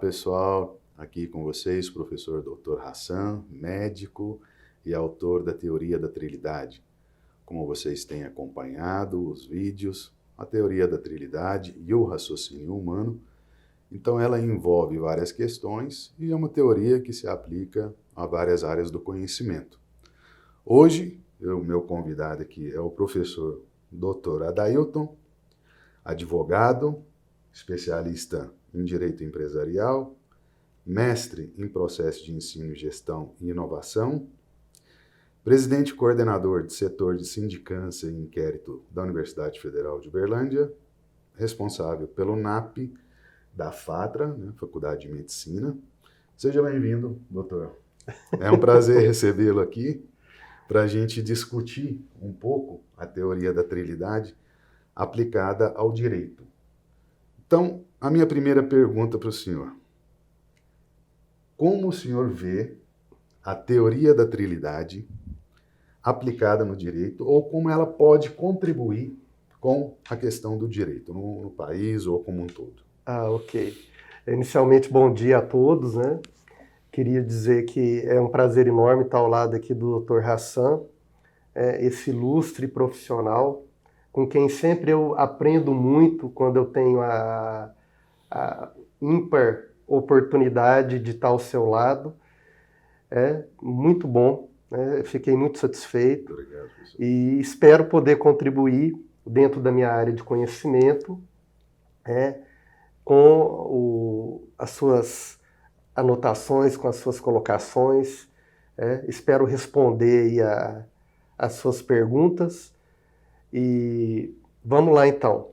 pessoal, aqui com vocês, o professor Dr. Hassan, médico e autor da Teoria da Trilidade. Como vocês têm acompanhado os vídeos, a Teoria da Trilidade e o raciocínio humano, então ela envolve várias questões e é uma teoria que se aplica a várias áreas do conhecimento. Hoje, o meu convidado aqui é o professor Dr. Adailton, advogado, especialista em Direito Empresarial, mestre em Processo de Ensino, Gestão e Inovação, presidente e coordenador de setor de sindicância e inquérito da Universidade Federal de Uberlândia, responsável pelo NAP da FATRA, né, Faculdade de Medicina. Seja bem-vindo, doutor. É um prazer recebê-lo aqui para a gente discutir um pouco a teoria da trilidade aplicada ao direito. Então, a minha primeira pergunta para o senhor. Como o senhor vê a teoria da trilidade aplicada no direito ou como ela pode contribuir com a questão do direito no país ou como um todo? Ok. Inicialmente, bom dia a todos, né? Queria dizer que é um prazer enorme estar ao lado aqui do Dr. Hassan, esse ilustre profissional, com quem sempre eu aprendo muito quando eu tenho a ímpar oportunidade de estar ao seu lado. É muito bom, né? Fiquei muito satisfeito. Obrigado, professor. E espero poder contribuir dentro da minha área de conhecimento, com as suas anotações, com as suas colocações. Espero responder aí as suas perguntas. E vamos lá então.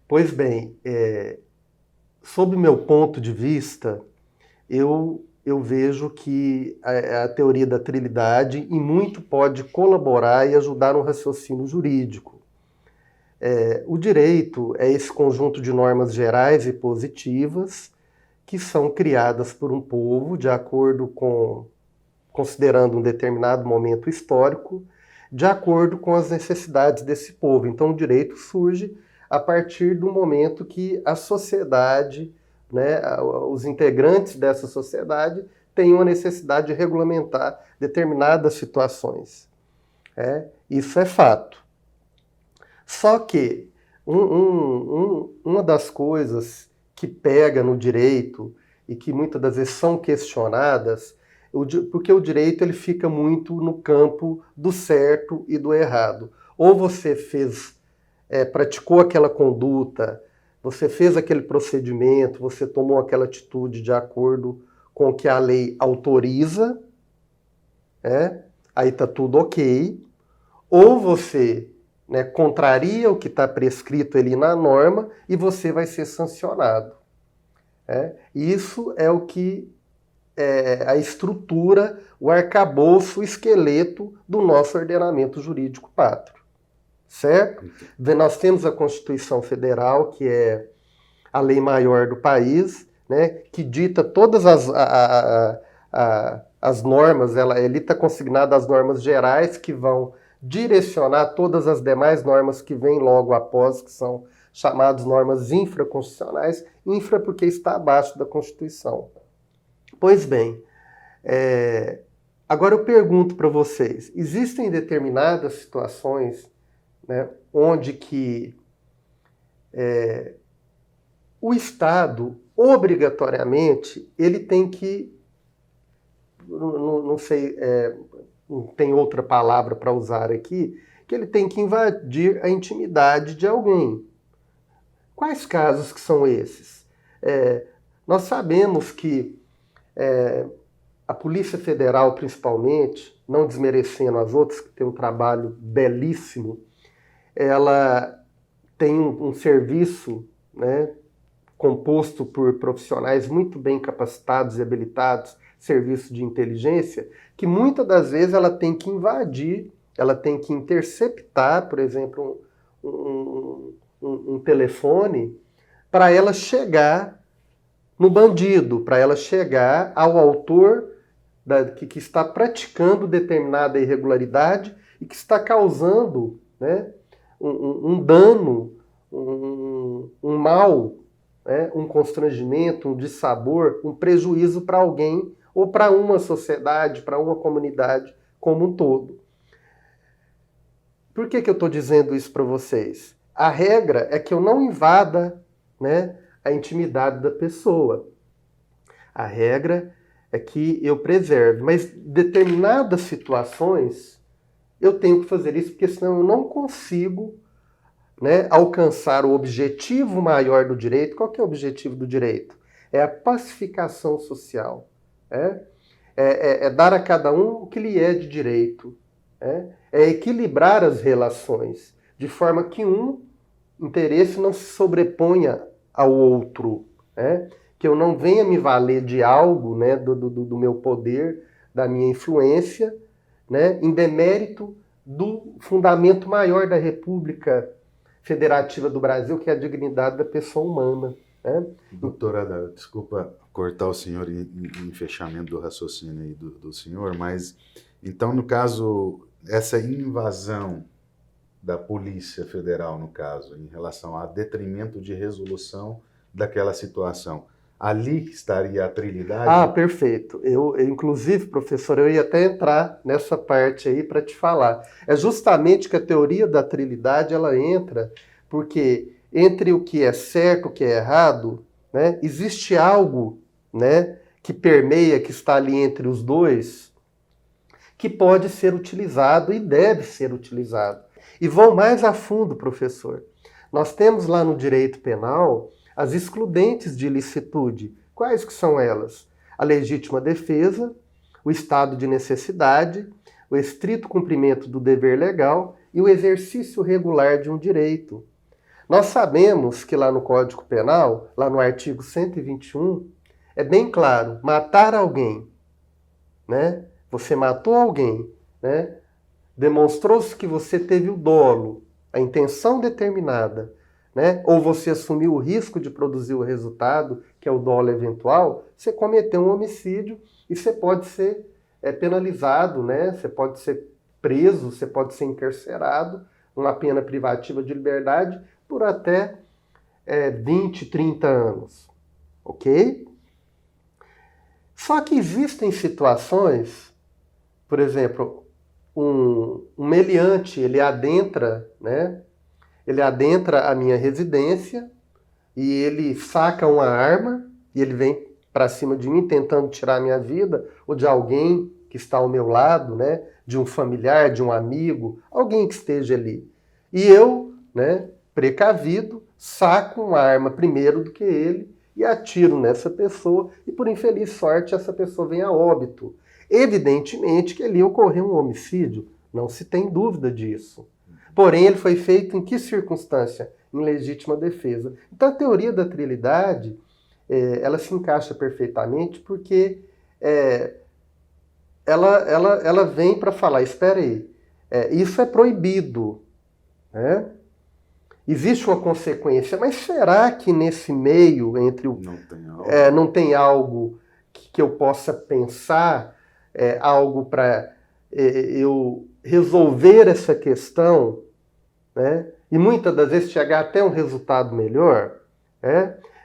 Pois bem, sob o meu ponto de vista, eu vejo que a teoria da trilidade em muito pode colaborar e ajudar no raciocínio jurídico. O direito é esse conjunto de normas gerais e positivas que são criadas por um povo de acordo com, considerando um determinado momento histórico, de acordo com as necessidades desse povo. Então, o direito surge a partir do momento que a sociedade, né, os integrantes dessa sociedade têm uma necessidade de regulamentar determinadas situações. Isso é fato. Só que uma das coisas que pega no direito e que muitas das vezes são questionadas, porque o direito ele fica muito no campo do certo e do errado. Ou você praticou aquela conduta, você fez aquele procedimento, você tomou aquela atitude de acordo com o que a lei autoriza, aí está tudo ok. Ou você contraria o que está prescrito ali na norma e você vai ser sancionado. Isso é o que a estrutura, o arcabouço, o esqueleto do nosso ordenamento jurídico pátrio. Certo? Nós temos a Constituição Federal, que é a lei maior do país, né, que dita todas as normas, ali está consignada as normas gerais que vão direcionar todas as demais normas que vêm logo após, que são chamadas normas infraconstitucionais, infra porque está abaixo da Constituição. Pois bem, agora eu pergunto para vocês, existem determinadas situações, né, onde que o Estado, obrigatoriamente, ele tem que, não sei, não tem outra palavra para usar aqui, que ele tem que invadir a intimidade de alguém. Quais casos que são esses? Nós sabemos que a Polícia Federal, principalmente, não desmerecendo as outras, que tem um trabalho belíssimo, ela tem um serviço, né, composto por profissionais muito bem capacitados e habilitados, serviço de inteligência, que muitas das vezes ela tem que invadir, ela tem que interceptar, por exemplo, um telefone, para ela chegar no bandido, para ela chegar ao autor que está praticando determinada irregularidade e que está causando, né, um dano, um mal né, um constrangimento, um dissabor, um prejuízo para alguém ou para uma sociedade, para uma comunidade como um todo. Por que eu estou dizendo isso para vocês? A regra é que eu não invada, né, a intimidade da pessoa. A regra é que eu preserve, mas determinadas situações eu tenho que fazer isso, porque senão eu não consigo, né, alcançar o objetivo maior do direito. Qual que é o objetivo do direito? É a pacificação social. É dar a cada um o que lhe é de direito. É equilibrar as relações, de forma que um interesse não se sobreponha ao outro. Que eu não venha me valer de algo, né, do meu poder, da minha influência, né, em demérito do fundamento maior da República Federativa do Brasil, que é a dignidade da pessoa humana. Doutora, desculpa cortar o senhor em fechamento do raciocínio aí do senhor, mas então, no caso, essa invasão da Polícia Federal, no caso, em relação a detrimento de resolução daquela situação, ali estaria a trilidade? Ah, perfeito. Inclusive, professor, eu ia até entrar nessa parte aí para te falar. É justamente que a teoria da trilidade ela entra porque entre o que é certo e o que é errado, né, existe algo, né, que permeia, que está ali entre os dois, que pode ser utilizado e deve ser utilizado. E vão mais a fundo, professor. Nós temos lá no direito penal as excludentes de ilicitude. Quais que são elas? A legítima defesa, o estado de necessidade, o estrito cumprimento do dever legal e o exercício regular de um direito. Nós sabemos que lá no Código Penal, lá no artigo 121, é bem claro, matar alguém, né? Você matou alguém, né? Demonstrou-se que você teve o dolo, a intenção determinada, né? Ou você assumiu o risco de produzir o resultado, que é o dolo eventual, você cometeu um homicídio e você pode ser penalizado, né? Você pode ser preso, você pode ser encarcerado, uma pena privativa de liberdade por até 20, 30 anos, ok? Só que existem situações, por exemplo, um meliante, ele adentra, né? Ele adentra a minha residência e ele saca uma arma e ele vem para cima de mim tentando tirar a minha vida ou de alguém que está ao meu lado, né? De um familiar, de um amigo, alguém que esteja ali. E eu, né, precavido, saco uma arma primeiro do que ele e atiro nessa pessoa e, por infeliz sorte, essa pessoa vem a óbito. Evidentemente que ali ocorreu um homicídio, não se tem dúvida disso. Porém, ele foi feito em que circunstância? Em legítima defesa. Então, a teoria da trilidade, ela se encaixa perfeitamente porque ela vem para falar, espera aí, isso é proibido, né? Existe uma consequência, mas será que nesse meio, entre o... não tem algo que eu possa pensar, algo para eu resolver essa questão, né? E muitas das vezes chegar até um resultado melhor?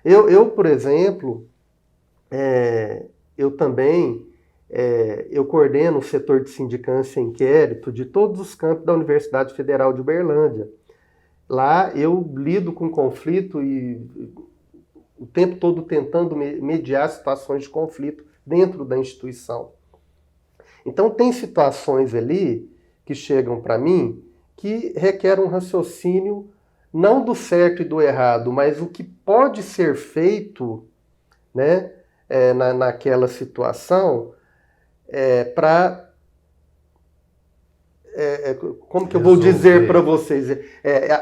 Eu, por exemplo, eu também eu coordeno o setor de sindicância e inquérito de todos os campos da Universidade Federal de Uberlândia. Lá eu lido com conflito e o tempo todo tentando mediar situações de conflito dentro da instituição. Então tem situações ali que chegam para mim que requerem um raciocínio não do certo e do errado, mas o que pode ser feito, né, naquela situação para... como que eu vou dizer para vocês?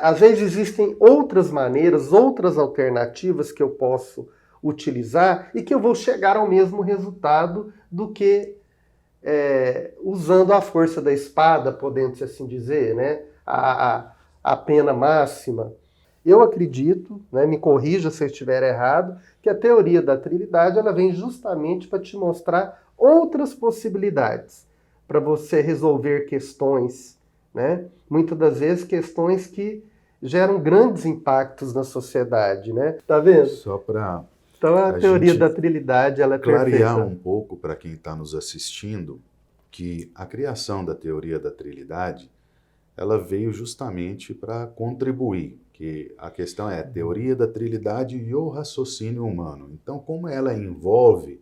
Às vezes existem outras maneiras, outras alternativas que eu posso utilizar e que eu vou chegar ao mesmo resultado do que usando a força da espada, podendo-se assim dizer, né? A pena máxima. Eu acredito, né, me corrija se eu estiver errado, que a teoria da trilidade ela vem justamente para te mostrar outras possibilidades para você resolver questões, né? Muitas das vezes questões que geram grandes impactos na sociedade, né? Tá vendo? Só para Então a teoria da trilidade, ela é clarear perfeita. um pouco para quem está nos assistindo que a criação da teoria da trilidade, ela veio justamente para contribuir, que a questão é a teoria da trilidade e o raciocínio humano. Então, como ela envolve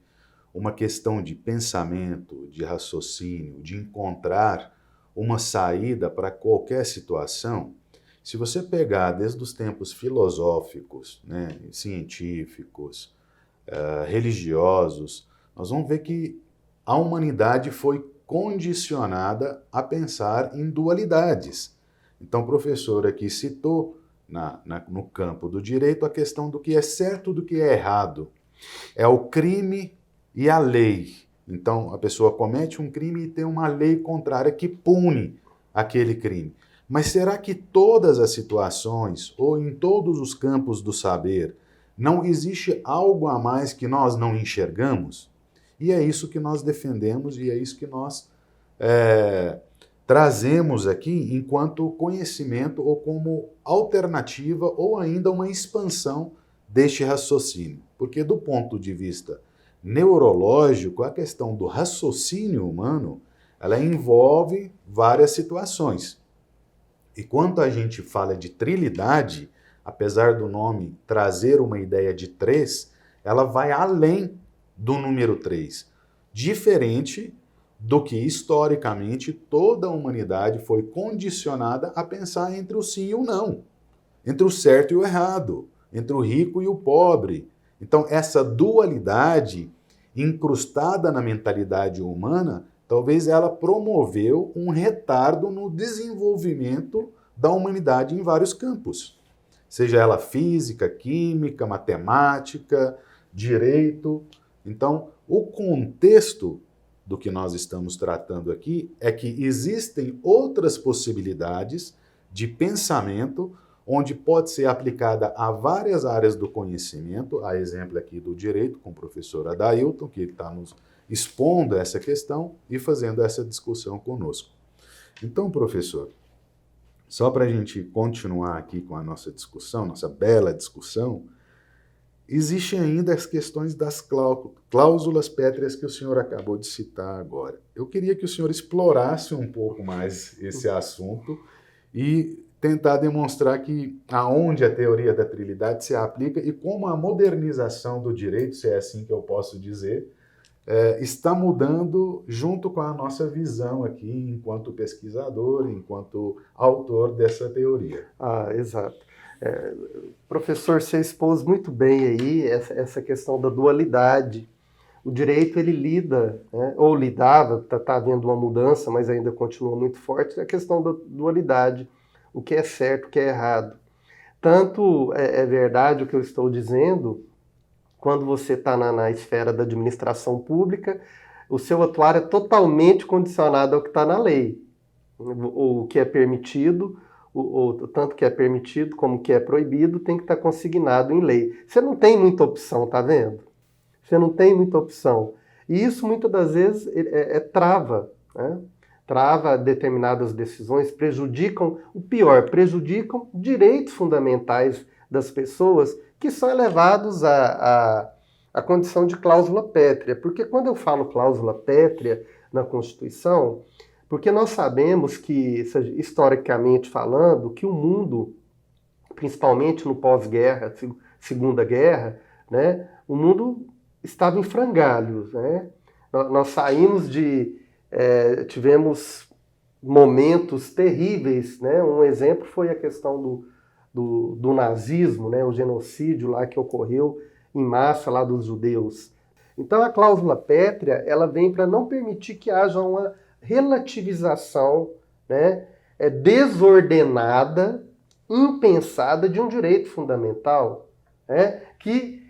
uma questão de pensamento, de raciocínio, de encontrar uma saída para qualquer situação, se você pegar desde os tempos filosóficos, né, científicos, religiosos, nós vamos ver que a humanidade foi condicionada a pensar em dualidades. Então, o professor aqui citou no campo do direito a questão do que é certo e do que é errado. É o crime e a lei. Então, a pessoa comete um crime e tem uma lei contrária que pune aquele crime. Mas será que todas as situações, ou em todos os campos do saber, não existe algo a mais que nós não enxergamos? E é isso que nós defendemos e é isso que nós trazemos aqui enquanto conhecimento ou como alternativa ou ainda uma expansão deste raciocínio. Porque do ponto de vista neurológico, a questão do raciocínio humano, ela envolve várias situações. E quando a gente fala de trilidade, apesar do nome trazer uma ideia de 3, ela vai além do número 3. Diferente do que, historicamente, toda a humanidade foi condicionada a pensar entre o sim e o não, entre o certo e o errado, entre o rico e o pobre. Então, essa dualidade incrustada na mentalidade humana, talvez ela promoveu um retardo no desenvolvimento da humanidade em vários campos, seja ela física, química, matemática, direito. Então, o contexto do que nós estamos tratando aqui é que existem outras possibilidades de pensamento onde pode ser aplicada a várias áreas do conhecimento, a exemplo aqui do direito, com o professor Adailton, que está nos expondo essa questão e fazendo essa discussão conosco. Então, professor, só para a gente continuar aqui com a nossa discussão, nossa bela discussão, existem ainda as questões das cláusulas pétreas que o senhor acabou de citar agora. Eu queria que o senhor explorasse um pouco mais esse assunto e tentar demonstrar que aonde a teoria da trilidade se aplica e como a modernização do direito, se é assim que eu posso dizer, está mudando junto com a nossa visão aqui enquanto pesquisador, enquanto autor dessa teoria. Exato. Professor, você expôs muito bem aí essa questão da dualidade. O direito, ele lida, né, ou lidava, está havendo uma mudança, mas ainda continua muito forte, a questão da dualidade, o que é certo, o que é errado. Tanto é verdade o que eu estou dizendo, quando você está na esfera da administração pública, o seu atuar é totalmente condicionado ao que está na lei. O que é permitido, tanto que é permitido como que é proibido, tem que estar consignado em lei. Você não tem muita opção, tá vendo? Você não tem muita opção. E isso, muitas das vezes, trava, né? Trava determinadas decisões, prejudicam direitos fundamentais das pessoas que são elevados à condição de cláusula pétrea. Porque quando eu falo cláusula pétrea na Constituição, porque nós sabemos que, historicamente falando, que o mundo, principalmente no pós-guerra, Segunda Guerra, né, o mundo estava em frangalhos, né? Nós saímos tivemos momentos terríveis, né? Um exemplo foi a questão do nazismo, né? O genocídio lá que ocorreu em massa lá dos judeus. Então a cláusula pétrea, ela vem para não permitir que haja uma relativização, né, desordenada, impensada de um direito fundamental, né, que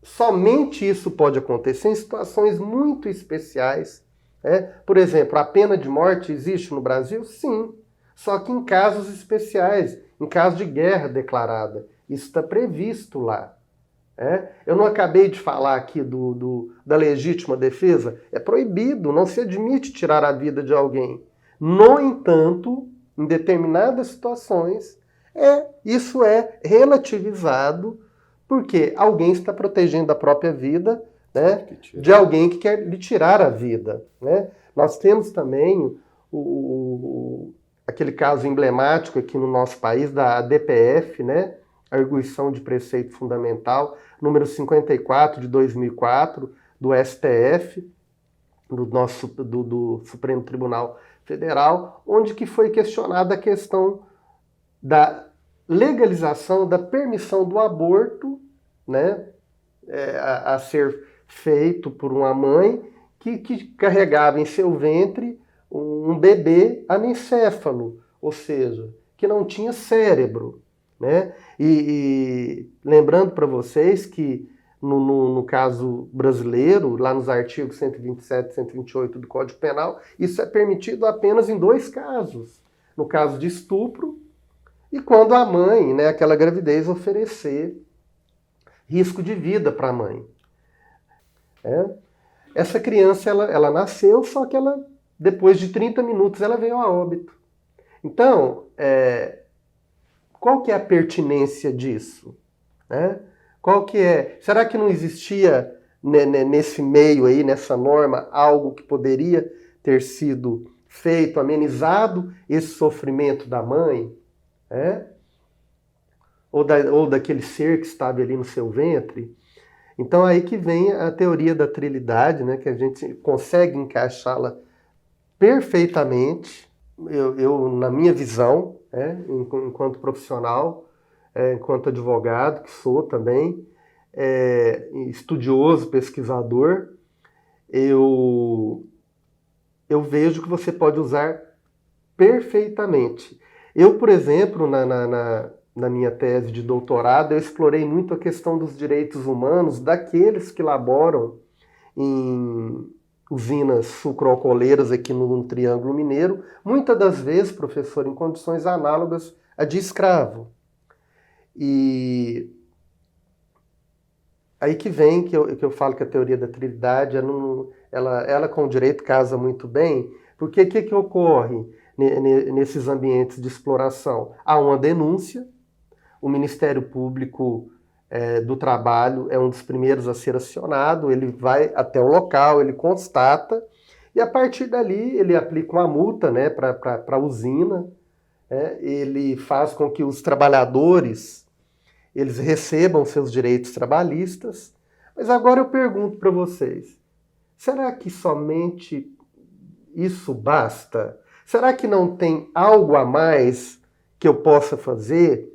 somente isso pode acontecer em situações muito especiais. Né? Por exemplo, a pena de morte existe no Brasil? Sim, só que em casos especiais, em caso de guerra declarada. Isso está previsto lá. Eu não acabei de falar aqui da legítima defesa? É proibido, não se admite tirar a vida de alguém. No entanto, em determinadas situações, Isso é relativizado porque alguém está protegendo a própria vida, né, de alguém que quer lhe tirar a vida, né? Nós temos também aquele caso emblemático aqui no nosso país da DPF, né, Arguição de Preceito Fundamental, número 54 de 2004, do STF, do Supremo Tribunal Federal, onde que foi questionada a questão da legalização, da permissão do aborto, né, a ser feito por uma mãe que carregava em seu ventre um bebê anencéfalo, ou seja, que não tinha cérebro, né? E lembrando para vocês que no caso brasileiro, lá nos artigos 127 e 128 do Código Penal, isso é permitido apenas em 2 casos. No caso de estupro e quando a mãe, né, aquela gravidez, oferecer risco de vida para a mãe. Essa criança, ela nasceu, só que ela, depois de 30 minutos, ela veio a óbito. Então, qual que é a pertinência disso? Né? Qual que é? Será que não existia nesse meio aí, nessa norma, algo que poderia ter sido feito, amenizado esse sofrimento da mãe? Ou daquele ser que estava ali no seu ventre? Então aí que vem a teoria da trilidade, né, que a gente consegue encaixá-la perfeitamente, eu na minha visão, enquanto profissional, enquanto advogado, que sou também, estudioso, pesquisador, eu vejo que você pode usar perfeitamente. Eu, por exemplo, na minha tese de doutorado, eu explorei muito a questão dos direitos humanos daqueles que laboram em usinas sucroalcooleiras aqui no Triângulo Mineiro, muitas das vezes, professor, em condições análogas a de escravo. E aí que vem que eu falo que a teoria da trilidade, ela com o direito casa muito bem, porque o que ocorre nesses ambientes de exploração? Há uma denúncia, o Ministério Público do Trabalho é um dos primeiros a ser acionado, ele vai até o local, ele constata, e a partir dali ele aplica uma multa, né, para a usina, ele faz com que os trabalhadores eles recebam seus direitos trabalhistas. Mas agora eu pergunto para vocês, será que somente isso basta? Será que não tem algo a mais que eu possa fazer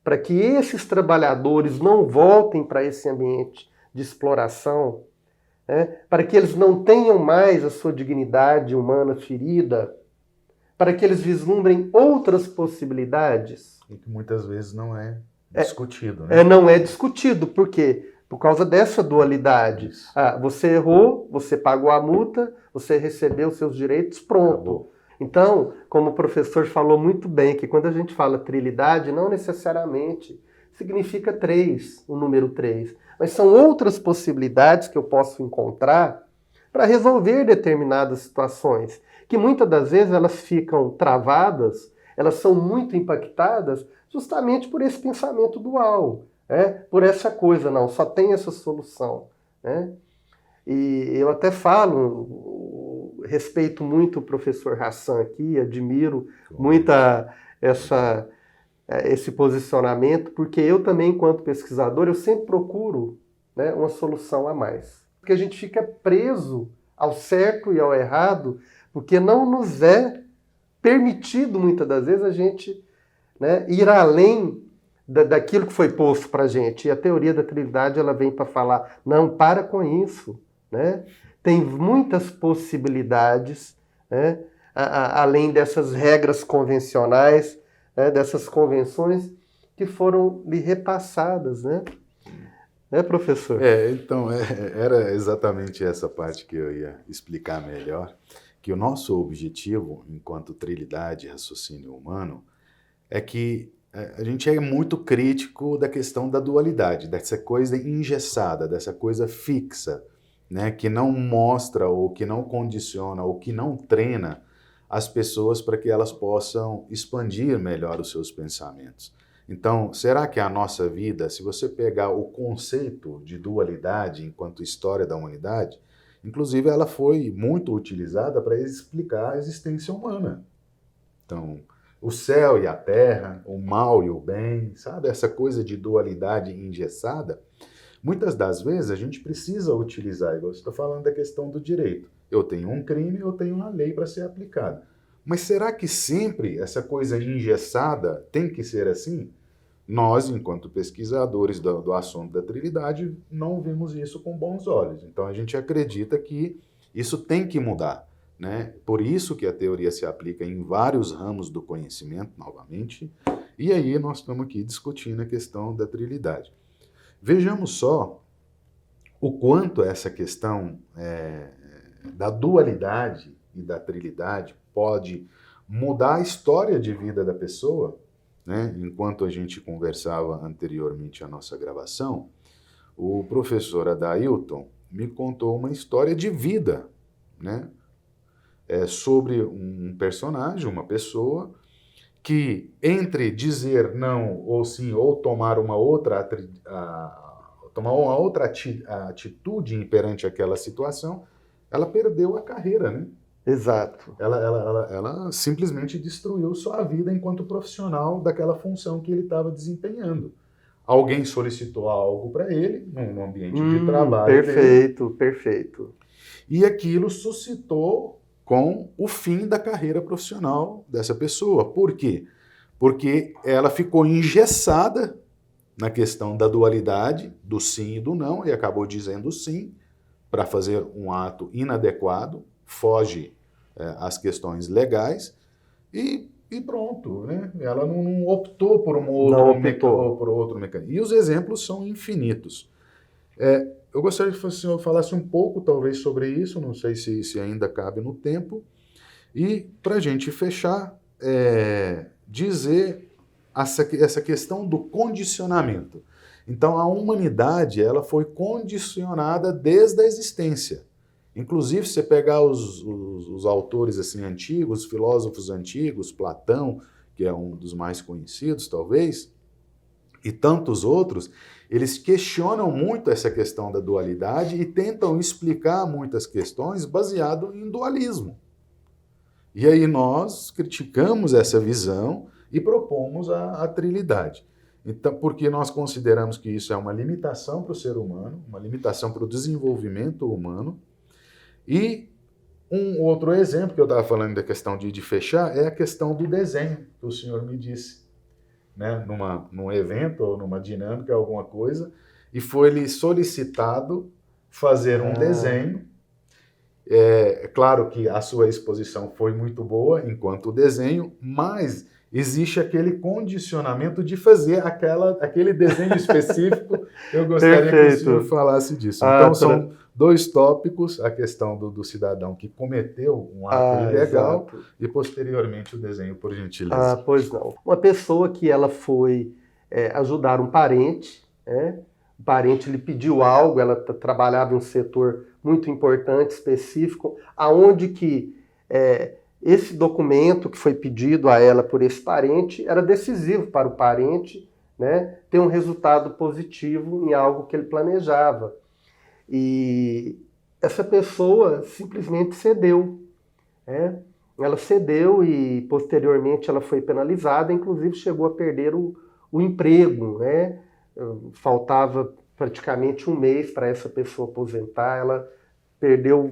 para que esses trabalhadores não voltem para esse ambiente de exploração, para que eles não tenham mais a sua dignidade humana ferida, para que eles vislumbrem outras possibilidades? E que muitas vezes não é discutido, né? Não é discutido, por quê? Por causa dessa dualidade. Você errou, você pagou a multa, você recebeu seus direitos, pronto. Acabou. Então, como o professor falou muito bem, que quando a gente fala trilidade, não necessariamente significa 3, o número 3. Mas são outras possibilidades que eu posso encontrar para resolver determinadas situações, que muitas das vezes elas ficam travadas, elas são muito impactadas justamente por esse pensamento dual, por essa coisa, não, só tem essa solução. E eu até falo, respeito muito o professor Hassan aqui, admiro muito esse posicionamento, porque eu também, enquanto pesquisador, eu sempre procuro, uma solução a mais. Porque a gente fica preso ao certo e ao errado, porque não nos é permitido, muitas das vezes, a gente ir além daquilo que foi posto para a gente. E a teoria da trinidade ela vem para falar, não, para com isso. Tem muitas possibilidades, além dessas regras convencionais, dessas convenções que foram lhe repassadas, professor? Então, era exatamente essa parte que eu ia explicar melhor, que o nosso objetivo, enquanto trilidade e raciocínio humano, é que a gente é muito crítico da questão da dualidade, dessa coisa engessada, dessa coisa fixa, que não mostra, ou que não condiciona, ou que não treina as pessoas para que elas possam expandir melhor os seus pensamentos. Então, será que a nossa vida, se você pegar o conceito de dualidade enquanto história da humanidade, inclusive ela foi muito utilizada para explicar a existência humana. Então, o céu e a terra, o mal e o bem, sabe? Essa coisa de dualidade engessada, muitas das vezes a gente precisa utilizar, igual você está falando da questão do direito. Eu tenho um crime, eu tenho uma lei para ser aplicada. Mas será que sempre essa coisa engessada tem que ser assim? Nós, enquanto pesquisadores do assunto da trinidade, não vemos isso com bons olhos. Então a gente acredita que isso tem que mudar, né? Por isso que a teoria se aplica em vários ramos do conhecimento, novamente, e aí nós estamos aqui discutindo a questão da trinidade. Vejamos só o quanto essa questão da dualidade e da trinidade pode mudar a história de vida da pessoa, né? Enquanto a gente conversava anteriormente à nossa gravação, o professor Adailton me contou uma história de vida, né? Sobre um personagem, uma pessoa, que entre dizer não ou sim, ou tomar uma outra atitude perante aquela situação, ela perdeu a carreira, né? Exato. Ela simplesmente destruiu sua vida enquanto profissional daquela função que ele estava desempenhando. Alguém solicitou algo para ele, num ambiente de trabalho. Perfeito, perfeito. E aquilo suscitou com o fim da carreira profissional dessa pessoa. Por quê? Porque ela ficou engessada na questão da dualidade, do sim e do não, e acabou dizendo sim para fazer um ato inadequado, foge às questões legais e pronto, né? Ela não optou por por outro mecanismo. E os exemplos são infinitos. Eu gostaria que o senhor falasse um pouco, talvez, sobre isso, não sei se ainda cabe no tempo, e para a gente fechar, dizer essa questão do condicionamento. Então, a humanidade ela foi condicionada desde a existência. Inclusive, se você pegar os autores assim, antigos, os filósofos antigos, Platão, que é um dos mais conhecidos, talvez, e tantos outros, eles questionam muito essa questão da dualidade e tentam explicar muitas questões baseado em dualismo. E aí nós criticamos essa visão e propomos a trinidade. Então, porque nós consideramos que isso é uma limitação para o ser humano, uma limitação para o desenvolvimento humano. E um outro exemplo que eu estava falando da questão de fechar é a questão do desenho, que o senhor me disse, né? Num evento ou numa dinâmica, alguma coisa, e foi-lhe solicitado fazer um desenho. É claro que a sua exposição foi muito boa enquanto desenho, mas existe aquele condicionamento de fazer aquele desenho específico. Eu gostaria que o senhor falasse disso. Então, são dois tópicos, a questão do cidadão que cometeu um ato ilegal e, posteriormente, o desenho, por gentileza. Pois não. Uma pessoa que ela foi ajudar um parente, o parente lhe pediu algo, ela trabalhava em um setor muito importante, específico, aonde que esse documento que foi pedido a ela por esse parente era decisivo para o parente, né, ter um resultado positivo em algo que ele planejava. E essa pessoa simplesmente cedeu. Ela cedeu e, posteriormente, ela foi penalizada, inclusive chegou a perder o emprego. Faltava praticamente um mês para essa pessoa aposentar, ela perdeu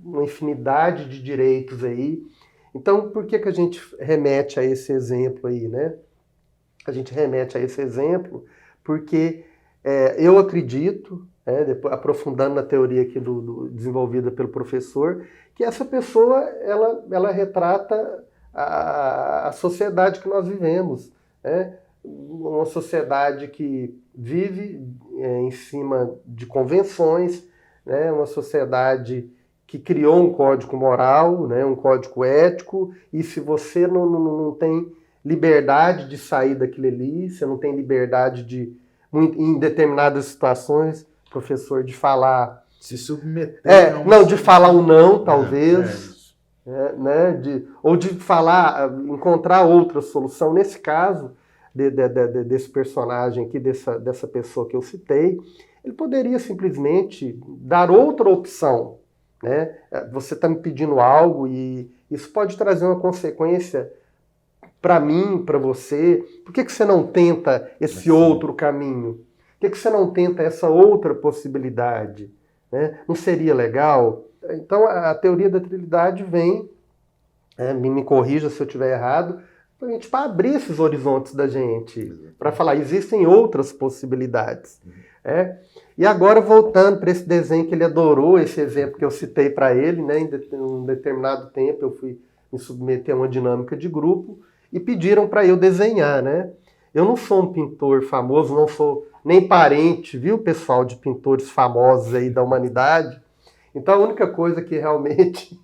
uma infinidade de direitos aí. Então, por que a gente remete a esse exemplo aí, né? A gente remete a esse exemplo porque eu acredito, depois, aprofundando na teoria aqui desenvolvida pelo professor, que essa pessoa, ela retrata a sociedade que nós vivemos, uma sociedade que vive em cima de convenções, uma sociedade que criou um código moral, um código ético, e se você não tem liberdade de sair daquilo ali, você não tem liberdade em determinadas situações, professor, de falar... Se submeter... de falar um não, talvez, ou de falar, encontrar outra solução. Nesse caso, desse personagem aqui, dessa pessoa que eu citei, ele poderia simplesmente dar outra opção, né? Você está me pedindo algo e isso pode trazer uma consequência para mim, para você. Por que você não tenta esse outro caminho? Por que você não tenta essa outra possibilidade? Né? Não seria legal? Então, a teoria da trilidade vem, me corrija se eu estiver errado, para abrir esses horizontes da gente, para falar, existem outras possibilidades. E agora, voltando para esse desenho que ele adorou, esse exemplo que eu citei para ele, né, em um determinado tempo eu fui me submeter a uma dinâmica de grupo e pediram para eu desenhar, né? Eu não sou um pintor famoso, não sou nem parente, viu, pessoal, de pintores famosos aí da humanidade. Então, a única coisa que realmente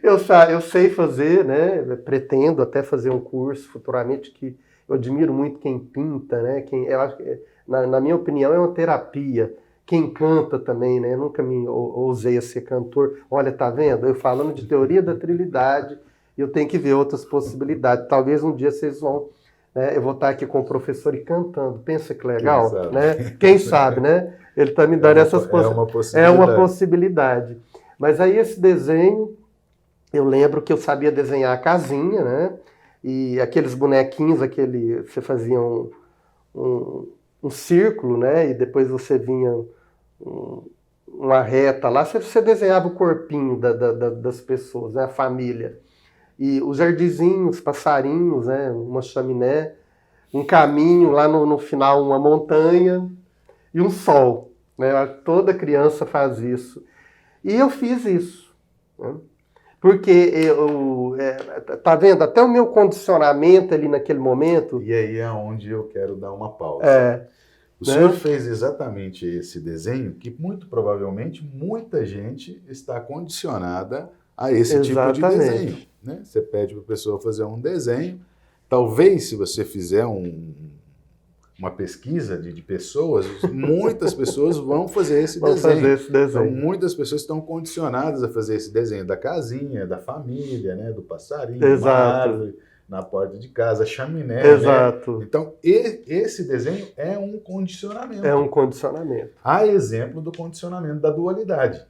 eu sei fazer, né? Pretendo até fazer um curso futuramente, que eu admiro muito quem pinta, né? Eu acho que, na minha opinião, é uma terapia. Quem canta também, né? Eu nunca me ousei a ser cantor. Olha, tá vendo? Eu falando de teoria da trilidade, eu tenho que ver outras possibilidades. Talvez um dia vocês vão... eu vou estar aqui com o professor e cantando. Pensa que legal, né? Quem sabe, né? Ele está me dando essas possibilidades. É uma possibilidade. Mas aí esse desenho, eu lembro que eu sabia desenhar a casinha, né? E aqueles bonequinhos, você fazia um círculo, né? E depois você vinha uma reta lá, você desenhava o corpinho das pessoas, né? A família. E os jardinzinhos, passarinhos, né? Uma chaminé, um caminho, lá no final uma montanha e um sol. Né? Toda criança faz isso. E eu fiz isso. Né? Porque tá vendo? Até o meu condicionamento ali naquele momento... E aí é onde eu quero dar uma pausa. O senhor fez exatamente esse desenho que muito provavelmente muita gente está condicionada a esse tipo de desenho. Né? Você pede para a pessoa fazer um desenho. Talvez, se você fizer uma pesquisa de pessoas, muitas pessoas vão fazer esse desenho. Então, muitas pessoas estão condicionadas a fazer esse desenho da casinha, da família, né? Do passarinho, da árvore, na porta de casa, chaminé. Exato. Né? Então, esse desenho é um condicionamento. É um condicionamento. Há exemplo do condicionamento da dualidade.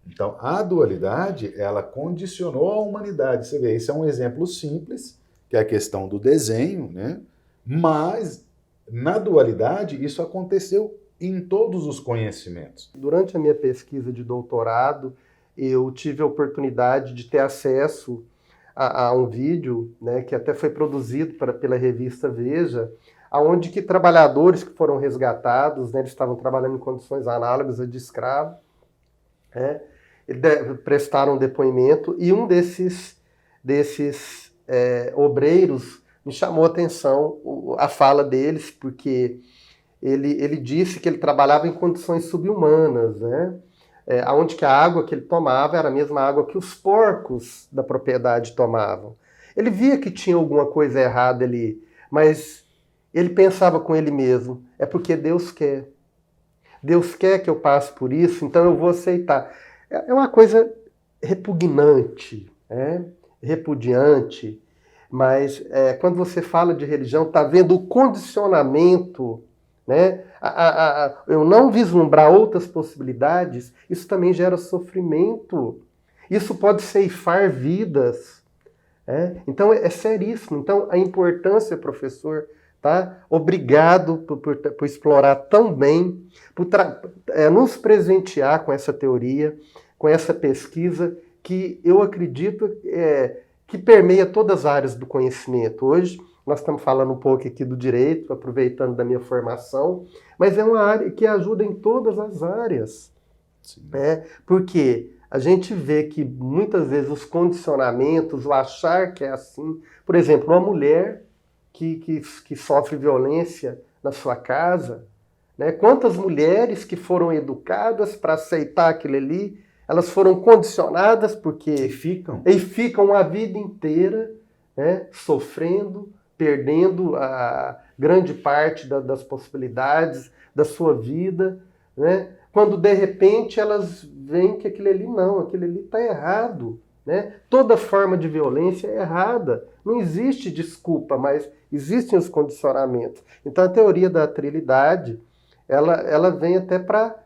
Então, a dualidade, ela condicionou a humanidade. Você vê, esse é um exemplo simples, que é a questão do desenho, né? Mas, na dualidade, isso aconteceu em todos os conhecimentos. Durante a minha pesquisa de doutorado, eu tive a oportunidade de ter acesso a um vídeo, né, que até foi produzido pela revista Veja, onde que trabalhadores que foram resgatados, né, eles estavam trabalhando em condições análogas a de escravo, né, prestaram um depoimento, e um desses obreiros me chamou a atenção a fala deles, porque ele disse que ele trabalhava em condições subhumanas, né? Onde que a água que ele tomava era a mesma água que os porcos da propriedade tomavam. Ele via que tinha alguma coisa errada ali, mas ele pensava com ele mesmo, é porque Deus quer. Deus quer que eu passe por isso, então eu vou aceitar. É uma coisa repugnante, repudiante, mas quando você fala de religião, está vendo o condicionamento, né? Eu não vislumbrar outras possibilidades, isso também gera sofrimento. Isso pode ceifar vidas. Então é seríssimo. Então a importância, professor, tá? Obrigado por explorar tão bem, por nos presentear com essa teoria, com essa pesquisa, que eu acredito que permeia todas as áreas do conhecimento. Hoje nós estamos falando um pouco aqui do direito, aproveitando da minha formação, mas é uma área que ajuda em todas as áreas. Porque a gente vê que muitas vezes os condicionamentos, o achar que é assim, por exemplo, uma mulher que sofre violência na sua casa, né? Quantas mulheres que foram educadas para aceitar aquilo ali, elas foram condicionadas porque... E ficam a vida inteira, né, sofrendo, perdendo a grande parte das possibilidades da sua vida, né? Quando de repente elas veem que aquilo ali está errado, né? Toda forma de violência é errada. Não existe desculpa, mas existem os condicionamentos. Então a teoria da trilidade, ela vem até para...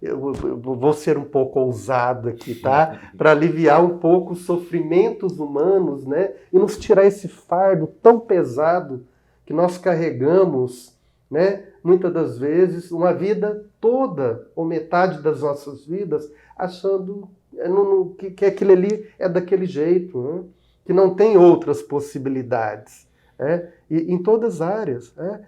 Eu vou ser um pouco ousado aqui, tá? Para aliviar um pouco os sofrimentos humanos, né? E nos tirar esse fardo tão pesado que nós carregamos, né? Muitas das vezes, uma vida toda, ou metade das nossas vidas, achando que aquilo ali é daquele jeito, né? Que não tem outras possibilidades, né? E em todas as áreas, né?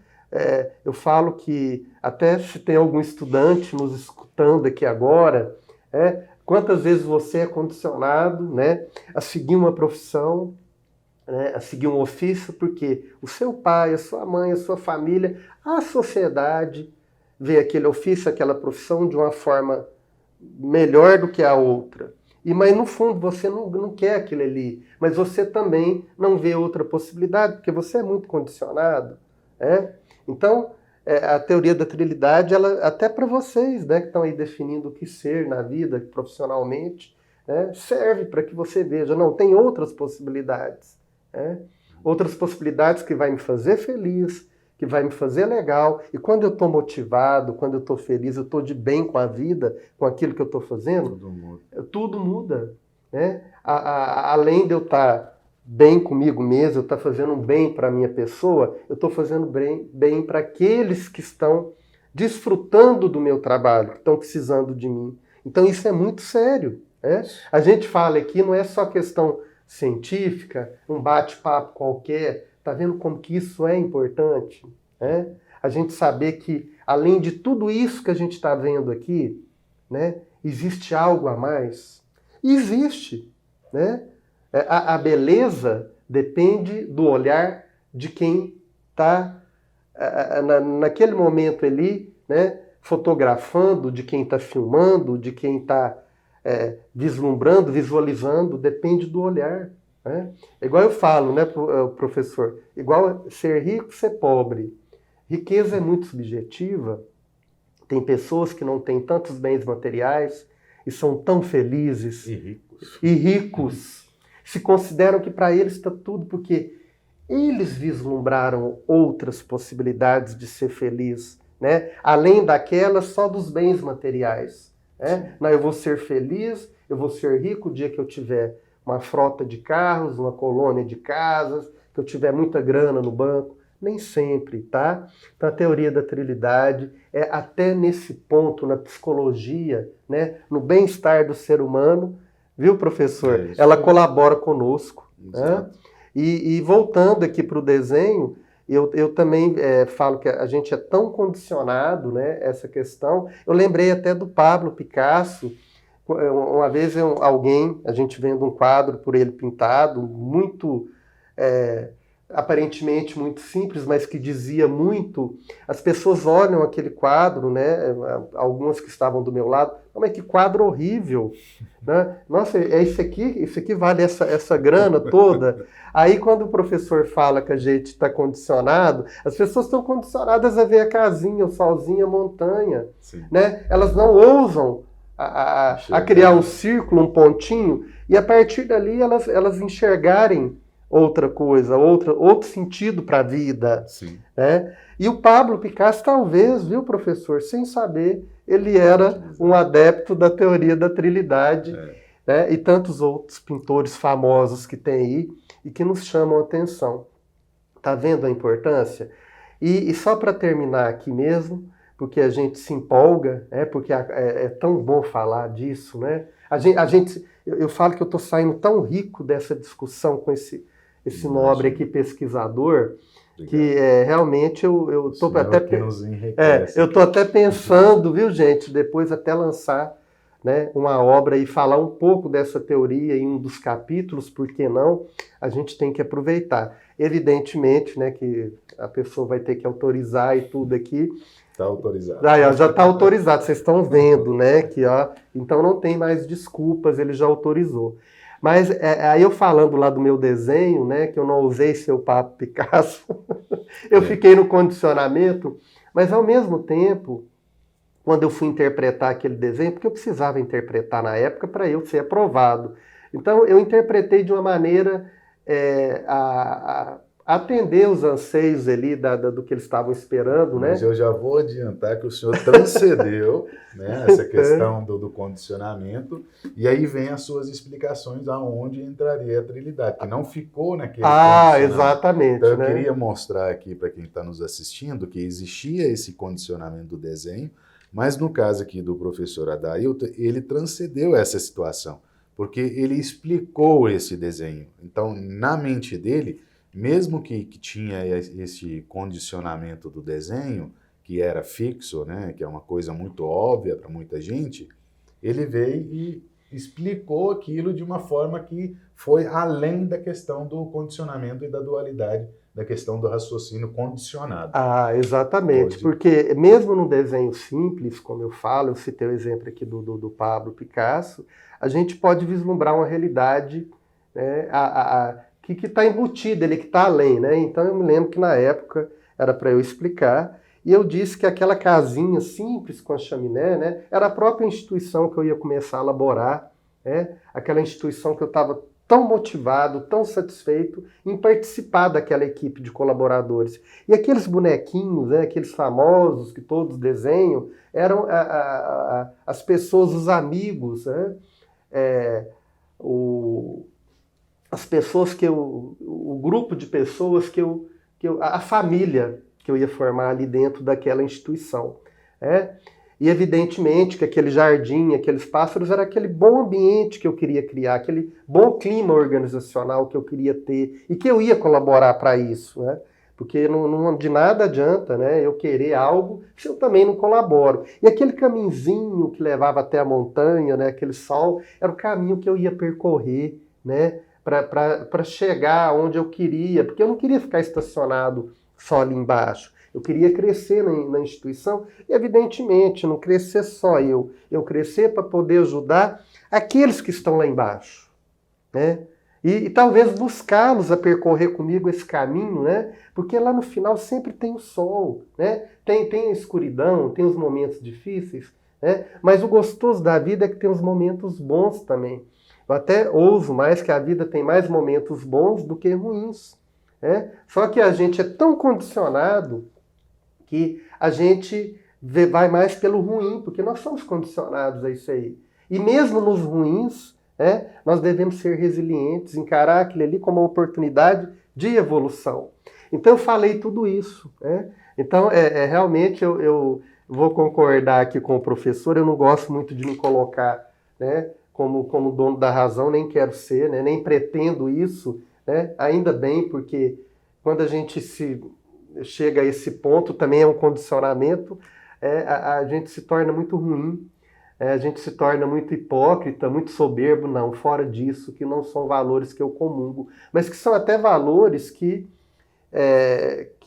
Eu falo que até se tem algum estudante nos escutando aqui agora, quantas vezes você é condicionado, né, a seguir uma profissão, né, a seguir um ofício, porque o seu pai, a sua mãe, a sua família, a sociedade vê aquele ofício, aquela profissão de uma forma melhor do que a outra. Mas no fundo você não quer aquilo ali, mas você também não vê outra possibilidade, porque você é muito condicionado, né? Então, a teoria da trilidade, ela, até para vocês, né, que estão aí definindo o que ser na vida profissionalmente, né, serve para que você veja, não, tem outras possibilidades. Né? Outras possibilidades que vai me fazer feliz, que vai me fazer legal. E quando eu estou motivado, quando eu estou feliz, eu estou de bem com a vida, com aquilo que eu estou fazendo, tudo muda. Né? Além de eu estar bem comigo mesmo, eu estou fazendo um bem para a minha pessoa, eu estou fazendo bem para aqueles que estão desfrutando do meu trabalho, que estão precisando de mim. Então isso é muito sério. Né? A gente fala aqui, não é só questão científica, um bate-papo qualquer, está vendo como que isso é importante? Né? A gente saber que, além de tudo isso que a gente está vendo aqui, né, existe algo a mais? Existe, né? A beleza depende do olhar de quem está naquele momento ali, né, fotografando, de quem está filmando, de quem está vislumbrando, visualizando, depende do olhar. Né? Igual eu falo, né, professor, igual ser rico, ser pobre. Riqueza é muito subjetiva. Tem pessoas que não têm tantos bens materiais e são tão felizes e ricos. Se consideram que para eles está tudo, porque eles vislumbraram outras possibilidades de ser feliz, né? Além daquelas só dos bens materiais. Né? Não, eu vou ser feliz, eu vou ser rico o dia que eu tiver uma frota de carros, uma colônia de casas, que eu tiver muita grana no banco. Nem sempre, tá? Então a teoria da trilidade é até nesse ponto, na psicologia, né? No bem-estar do ser humano, viu, professor? Ela colabora conosco. Né? E voltando aqui para o desenho, eu também falo que a gente é tão condicionado, né, essa questão. Eu lembrei até do Pablo Picasso. Uma vez a gente vendo um quadro por ele pintado, muito... aparentemente muito simples, mas que dizia muito. As pessoas olham aquele quadro, né? Algumas que estavam do meu lado, mas que quadro horrível, né? Nossa, isso aqui vale essa grana toda. Aí quando o professor fala que a gente está condicionado, as pessoas estão condicionadas a ver a casinha, o solzinho, a montanha, né? Elas não ousam a criar um círculo, um pontinho, e a partir dali elas enxergarem outra coisa, outro sentido para a vida. Né? E o Pablo Picasso, talvez, viu, professor, sem saber, ele era um adepto da teoria da trilidade, né? E tantos outros pintores famosos que tem aí e que nos chamam a atenção. Tá vendo a importância? E só para terminar aqui mesmo, porque a gente se empolga, né? Porque é tão bom falar disso, né? Eu falo que eu estou saindo tão rico dessa discussão com esse nobre aqui pesquisador, que realmente eu estou até pensando, viu, gente, depois até lançar, né, uma obra e falar um pouco dessa teoria em um dos capítulos, por que não? A gente tem que aproveitar. Evidentemente, né, que a pessoa vai ter que autorizar e tudo aqui. Está autorizado. Já está autorizado, vocês estão vendo, né, que, então não tem mais desculpas, ele já autorizou. Mas aí eu falando lá do meu desenho, né, que eu não usei seu Pablo Picasso, eu fiquei no condicionamento, mas ao mesmo tempo, quando eu fui interpretar aquele desenho, porque eu precisava interpretar na época para eu ser aprovado, Então, eu interpretei de uma maneira a atender os anseios ali do que eles estavam esperando, né? Mas eu já vou adiantar que o senhor transcendeu, né, essa questão do condicionamento, e aí vem as suas explicações aonde entraria a trilidade, que não ficou naquele condicionamento. Exatamente. Então eu né? queria mostrar aqui para quem está nos assistindo que existia esse condicionamento do desenho, mas no caso aqui do professor Adailton, ele transcendeu essa situação, porque ele explicou esse desenho. Então, na mente dele, mesmo que tinha esse condicionamento do desenho, que era fixo, né, que é uma coisa muito óbvia para muita gente, ele veio e explicou aquilo de uma forma que foi além da questão do condicionamento e da dualidade, da questão do raciocínio condicionado. Exatamente, porque mesmo num desenho simples, como eu falo, eu citei o exemplo aqui do Pablo Picasso, a gente pode vislumbrar uma realidade, né, que está embutida, ele que está além, né? Então eu me lembro que na época era para eu explicar, e eu disse que aquela casinha simples com a chaminé, né, era a própria instituição que eu ia começar a elaborar, né? Aquela instituição que eu estava tão motivado, tão satisfeito em participar daquela equipe de colaboradores. E aqueles bonequinhos, né, aqueles famosos que todos desenham, eram as pessoas, os amigos, né? As pessoas o grupo de pessoas a família que eu ia formar ali dentro daquela instituição. E evidentemente que aquele jardim, aqueles pássaros, era aquele bom ambiente que eu queria criar, aquele bom clima organizacional que eu queria ter e que eu ia colaborar para isso, né? Porque de nada adianta, né, eu querer algo se eu também não colaboro. E aquele caminhozinho que levava até a montanha, né, aquele sol, era o caminho que eu ia percorrer, né, para chegar onde eu queria, porque eu não queria ficar estacionado só ali embaixo. Eu queria crescer na instituição e, evidentemente, não crescer só eu crescer para poder ajudar aqueles que estão lá embaixo, né? E talvez buscá-los a percorrer comigo esse caminho, né? Porque lá no final sempre tem o sol, né? Tem a escuridão, tem os momentos difíceis, né? Mas o gostoso da vida é que tem os momentos bons também. Eu até ouso mais que a vida tem mais momentos bons do que ruins, né? Só que a gente é tão condicionado que a gente vai mais pelo ruim, porque nós somos condicionados a isso aí. E mesmo nos ruins, nós devemos ser resilientes, encarar aquilo ali como uma oportunidade de evolução. Então eu falei tudo isso. Então realmente eu vou concordar aqui com o professor, eu não gosto muito de me colocar, né, como dono da razão, nem quero ser, né, nem pretendo isso, né, ainda bem, porque quando a gente chega a esse ponto, também é um condicionamento, a gente se torna muito ruim, a gente se torna muito hipócrita, muito soberbo, não, fora disso, que não são valores que eu comungo, mas que são até valores que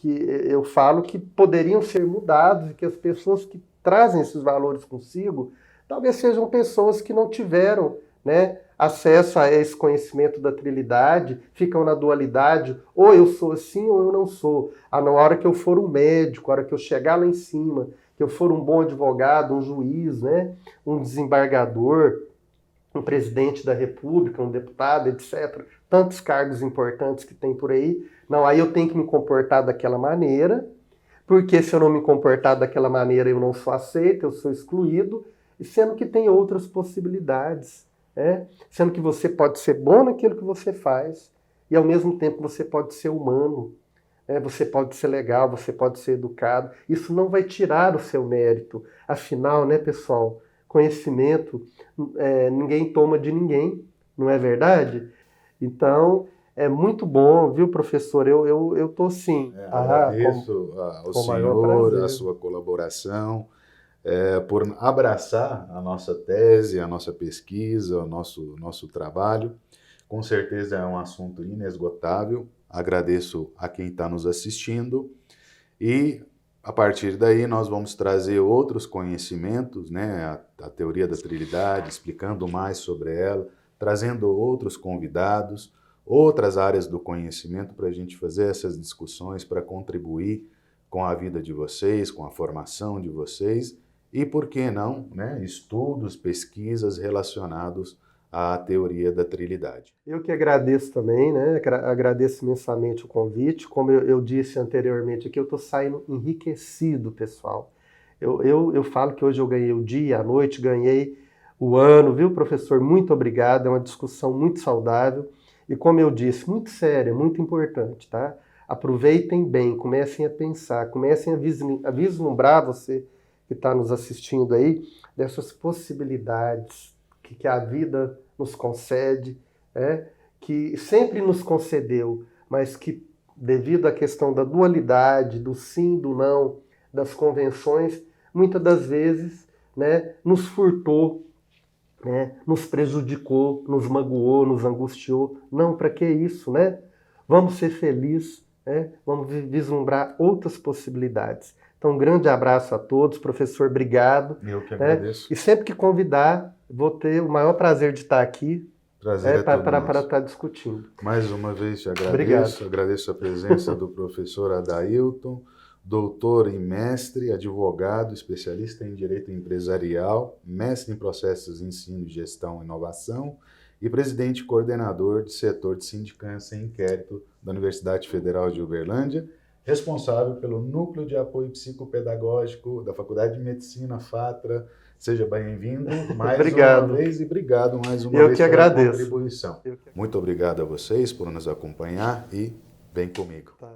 eu falo que poderiam ser mudados e que as pessoas que trazem esses valores consigo, talvez sejam pessoas que não tiveram, né, acesso a esse conhecimento da trilidade, ficam na dualidade, ou eu sou assim ou eu não sou. Na hora que eu for um médico, na hora que eu chegar lá em cima, que eu for um bom advogado, um juiz, né, um desembargador, um presidente da República, um deputado, etc. Tantos cargos importantes que tem por aí. Não, aí eu tenho que me comportar daquela maneira, porque se eu não me comportar daquela maneira eu não sou aceito, eu sou excluído, e sendo que tem outras possibilidades. Sendo que você pode ser bom naquilo que você faz e ao mesmo tempo você pode ser humano, você pode ser legal, você pode ser educado. Isso não vai tirar o seu mérito. Afinal, né, pessoal, conhecimento ninguém toma de ninguém, não é verdade? Então é muito bom, viu, professor? Eu estou sim. Agradeço ao senhor, a sua colaboração. Por abraçar a nossa tese, a nossa pesquisa, o nosso trabalho. Com certeza é um assunto inesgotável. Agradeço a quem está nos assistindo e, a partir daí, nós vamos trazer outros conhecimentos, né? A teoria da trilidade, explicando mais sobre ela, trazendo outros convidados, outras áreas do conhecimento para a gente fazer essas discussões, para contribuir com a vida de vocês, com a formação de vocês. E, por que não, né, estudos, pesquisas relacionados à teoria da trilidade. Eu que agradeço também, né? Agradeço imensamente o convite. Como eu disse anteriormente aqui, eu estou saindo enriquecido, pessoal. Eu falo que hoje eu ganhei o dia, a noite, ganhei o ano, viu, professor? Muito obrigado, é uma discussão muito saudável e, como eu disse, muito séria, muito importante, tá? Aproveitem bem, comecem a pensar, comecem a vislumbrar, você que está nos assistindo aí, dessas possibilidades que a vida nos concede, que sempre nos concedeu, mas que devido à questão da dualidade, do sim, do não, das convenções, muitas das vezes, né, nos furtou, né, nos prejudicou, nos magoou, nos angustiou. Não, para que isso, né? Vamos ser felizes, né? Vamos vislumbrar outras possibilidades. Então, um grande abraço a todos. Professor, obrigado. Eu que agradeço. E sempre que convidar, vou ter o maior prazer de estar aqui para estar discutindo. Mais uma vez te agradeço. Obrigado. Agradeço a presença do professor Adailton, doutor e mestre, advogado, especialista em direito empresarial, mestre em processos de ensino, gestão e inovação e presidente e coordenador de setor de sindicância e inquérito da Universidade Federal de Uberlândia, responsável pelo Núcleo de Apoio Psicopedagógico da Faculdade de Medicina, FATRA. Seja bem-vindo mais Obrigado. uma vez e obrigado mais uma Eu vez que pela agradeço. contribuição. Muito obrigado a vocês por nos acompanhar e vem comigo. Tá.